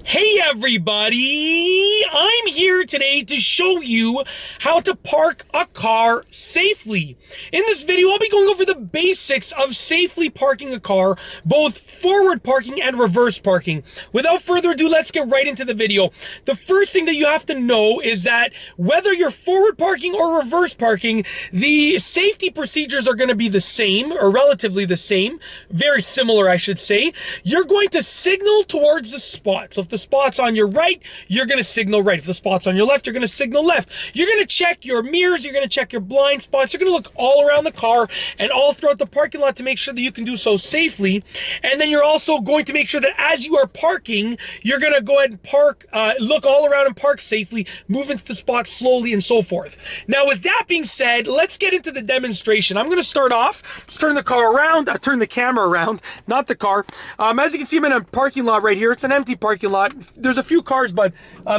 Hey everybody! I'm here today to show you how to park a car safely. In this video, I'll be going over the basics of safely parking a car, both forward parking and reverse parking. Without further ado, let's get right into the video. The first thing that you have to know is that whether you're forward parking or reverse parking, the safety procedures are going to be the same, or relatively the same, very similar I should say. You're going to signal towards the spot. So if the spot's on your right, you're going to signal right. If the spot's on your left, you're going to signal left. You're going to check your mirrors, you're going to check your blind spots, you're going to look all around the car and all throughout the parking lot to make sure that you can do so safely. And then you're also going to make sure that as you are parking, you're going to go ahead and park, look all around and park safely, move into the spot slowly and so forth. Now with that being said, let's get into the demonstration. I'm going to start off, just turn the car around, turn the camera around, not the car. As you can see, I'm in a parking lot right here. It's an empty parking lot. There's a few cars, but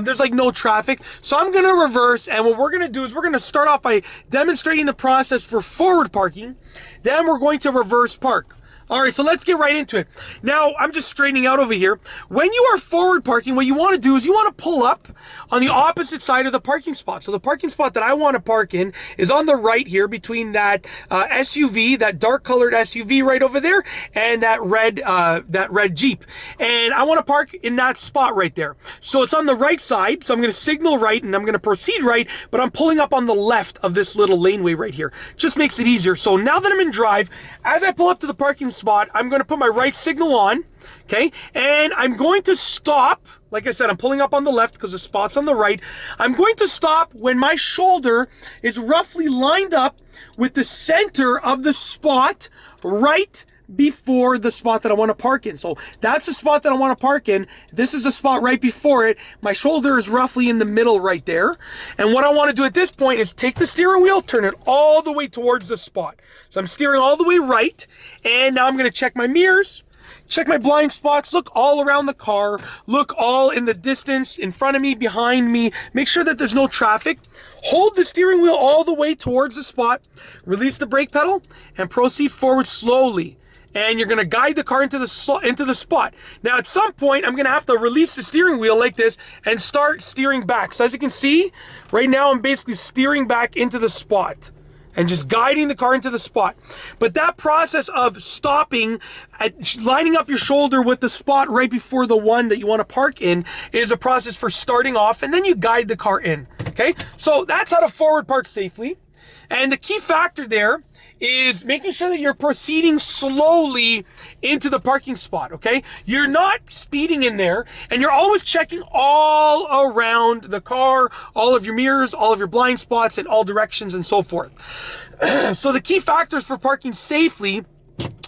there's like no traffic. So I'm going to reverse, and what we're going to do is we're going to start off by demonstrating the process for forward parking. Then we're going to reverse park. All right, so let's get right into it. Now, I'm just straightening out over here. When you are forward parking, what you want to do is you want to pull up on the opposite side of the parking spot. So the parking spot that I want to park in is on the right here between that SUV, that dark colored SUV right over there, and that red Jeep. And I want to park in that spot right there. So it's on the right side, so I'm going to signal right and I'm going to proceed right, but I'm pulling up on the left of this little laneway right here. Just makes it easier. So now that I'm in drive, as I pull up to the parking spot, I'm going to put my right signal on, okay, and I'm going to stop. Like I said, I'm pulling up on the left because the spot's on the right. I'm going to stop when my shoulder is roughly lined up with the center of the spot right before the spot that I want to park in. So that's the spot that I want to park in. This is the spot right before it. My shoulder is roughly in the middle right there. And what I want to do at this point is take the steering wheel, turn it all the way towards the spot. So I'm steering all the way right. And now I'm going to check my mirrors, check my blind spots, look all around the car, look all in the distance, in front of me, behind me, make sure that there's no traffic. Hold the steering wheel all the way towards the spot, release the brake pedal, and proceed forward slowly. And you're going to guide the car into the spot. Now, at some point, I'm going to have to release the steering wheel like this and start steering back. So as you can see, right now, I'm basically steering back into the spot and just guiding the car into the spot. But that process of stopping, lining up your shoulder with the spot right before the one that you want to park in is a process for starting off, and then you guide the car in, okay? So that's how to forward park safely. And the key factor there is making sure that you're proceeding slowly into the parking spot, okay? You're not speeding in there, and you're always checking all around the car, all of your mirrors, all of your blind spots in all directions and so forth. So the key factors for parking safely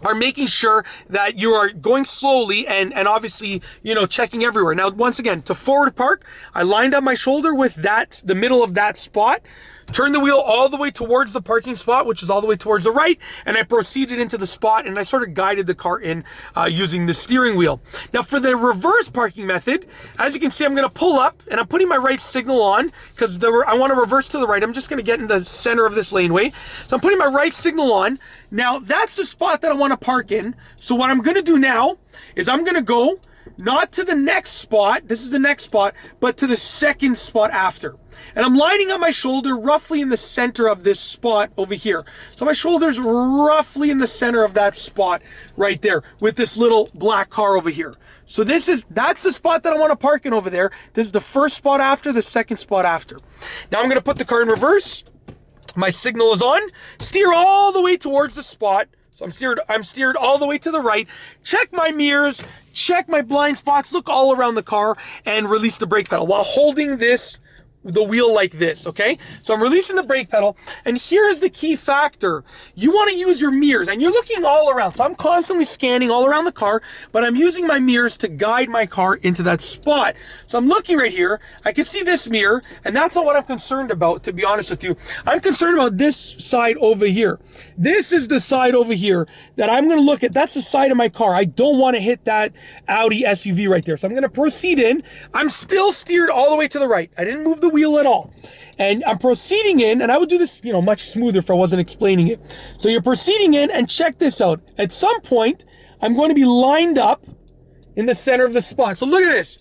are making sure that you are going slowly and obviously, you know, checking everywhere. Now, once again, to forward park, I lined up my shoulder with the middle of that spot, turned the wheel all the way towards the parking spot, which is all the way towards the right, and I proceeded into the spot, and I sort of guided the car in using the steering wheel. Now, for the reverse parking method, as you can see, I'm going to pull up, and I'm putting my right signal on, because I want to reverse to the right. I'm just going to get in the center of this laneway. So I'm putting my right signal on. Now, that's the spot that I want to park in. So what I'm going to do now is I'm going to go not to the next spot, this is the next spot, but to the second spot after. And I'm lining up my shoulder roughly in the center of this spot over here. So my shoulder's roughly in the center of that spot right there with this little black car over here. So that's the spot that I want to park in over there. This is the first spot after, the second spot after. Now I'm going to put the car in reverse. My signal is on. Steer all the way towards the spot. So I'm steered all the way to the right. Check my mirrors, check my blind spots, look all around the car, and release the brake pedal while holding the wheel like this, okay? So I'm releasing the brake pedal, and here's the key factor. You want to use your mirrors, and you're looking all around. So I'm constantly scanning all around the car, but I'm using my mirrors to guide my car into that spot. So I'm looking right here. I can see this mirror, and that's not what I'm concerned about, to be honest with you. I'm concerned about this side over here. This is the side over here that I'm going to look at. That's the side of my car. I don't want to hit that Audi SUV right there. So I'm going to proceed in. I'm still steered all the way to the right. I didn't move the wheel at all. And I'm proceeding in, and I would do this, you know, much smoother if I wasn't explaining it. So you're proceeding in, and check this out. At some point, I'm going to be lined up in the center of the spot. So look at this.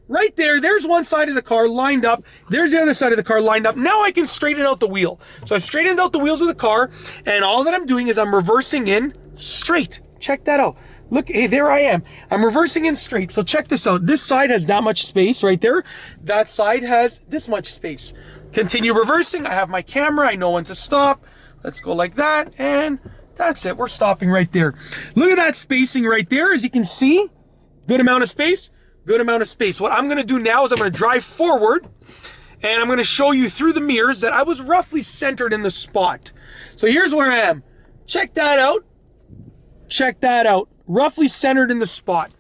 right there, there's one side of the car lined up. There's the other side of the car lined up. Now I can straighten out the wheel. So I've straightened out the wheels of the car, and all that I'm doing is I'm reversing in straight. Check that out. Look, hey, there I am. I'm reversing in straight. So check this out. This side has that much space right there. That side has this much space. Continue reversing. I have my camera. I know when to stop. Let's go like that, and that's it. We're stopping right there. Look at that spacing right there. As you can see, good amount of space. Good amount of space. What I'm going to do now is I'm going to drive forward, and I'm going to show you through the mirrors that I was roughly centered in the spot. So here's where I am. Check that out. Check that out. Roughly centered in the spot.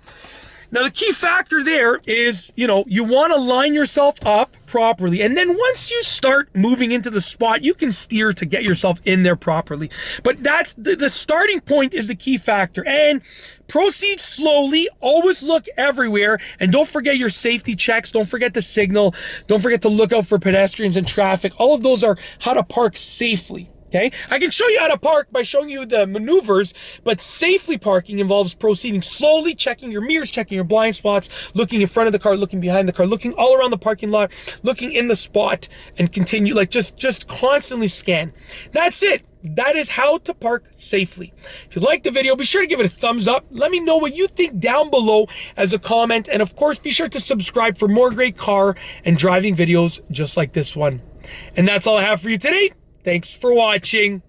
Now the key factor there is, you want to line yourself up properly. And then once you start moving into the spot, you can steer to get yourself in there properly. But that's the starting point is the key factor. And proceed slowly, always look everywhere, and don't forget your safety checks. Don't forget to signal. Don't forget to look out for pedestrians and traffic. All of those are how to park safely. Okay, I can show you how to park by showing you the maneuvers, but safely parking involves proceeding slowly, checking your mirrors, checking your blind spots, looking in front of the car, looking behind the car, looking all around the parking lot, looking in the spot, and continue, like just constantly scan. That's it. That is how to park safely. If you liked the video, be sure to give it a thumbs up. Let me know what you think down below as a comment. And of course, be sure to subscribe for more great car and driving videos just like this one. And that's all I have for you today. Thanks for watching.